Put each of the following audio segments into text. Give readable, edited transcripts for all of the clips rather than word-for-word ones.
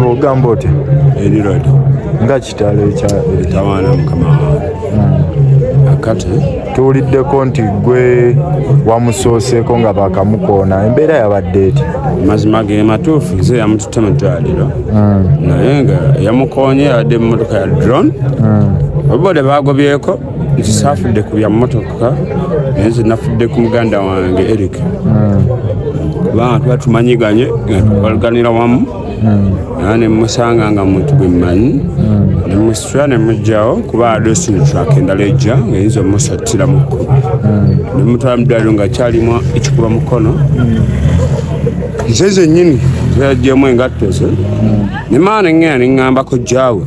Ogamba oti erirodi nga kitalo ekyawana mukama akati tuwuliddeko nti gwe wamusooseeko nga bakamukoona embeera yabadde eti? mazima ge matuufu nze yamututte mu ddwaliro naye nga yamukoonye yabadde mu mmotoka ya drone obode bagobyeko nti saafudde ku bya mmotoka naye nze nafudde ku muganda wange Eric kubanga tuba tumanyiganye nga tukolganira wamu ne musanga nga muntu gwe mmanyi ne musitula ne mujjawo kuba adosi netulaka endala ejja ng'eyinza omusattira mu kkubo ne mutwala mu ddwaliro nga kyalimu ekikuba mukono nze zennyini yajjemu engatto ze ne maana ngenda ne ŋŋambako jjaawe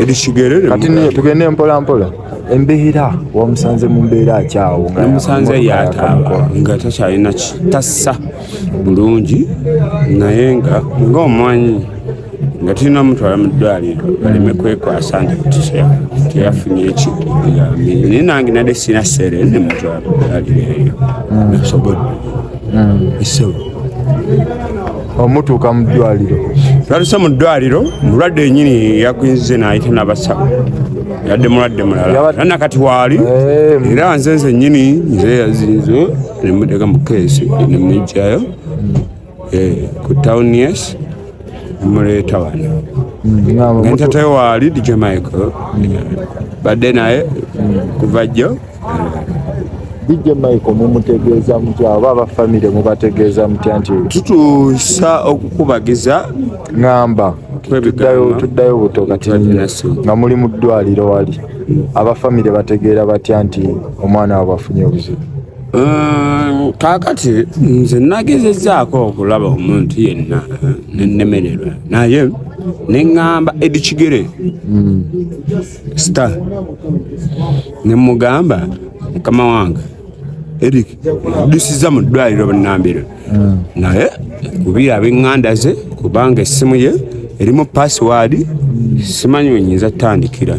eri kigere kati niyo tugende mpola mpola embeera wamusanze mu mbeera akyawo namusanze yataaba nga takyalina tassa bulungi naye nga ng'omwanyi nga tulina omutwala mu ddwaliro baleme kwekwasa nti teyafunye eki naye nange nadde sina ssere ne mutwala mu ddwaliro eyo nasobodde esebo omutuuka mu ddwaliro twaluse mu ddwaliro mulwadde yennyini yakwinze n'ayita n'abasawo yadde mulwadde mulala era nakati waali era nze nzennyini nze yazinze ne muteka mu keesi ne mujjayo ku tawuni yes muleeta wano ng'entatayo waali DJ Michael badde naye kuva jjo DJ Michael mumutegeeza mutya oba abafamire mubategeeza mutya nti tutuusa okukubagiza ŋŋamba tuddayo buto kati nga muli mu ddwaliro wali abafamire bategeera batya nti omwana waabwe afunye obuzibu? Kaakati nze nagezezzaako okulaba omuntu yenna nennemererwa naye ne ŋŋamba Eddie Kigere star ne mugamba mukama wange Eric dusiza mu ddwaliro bannambiro naye kubira ab'eŋŋanda ze kubanga essimu ye erimu password simanyi we nnyinza ttandikira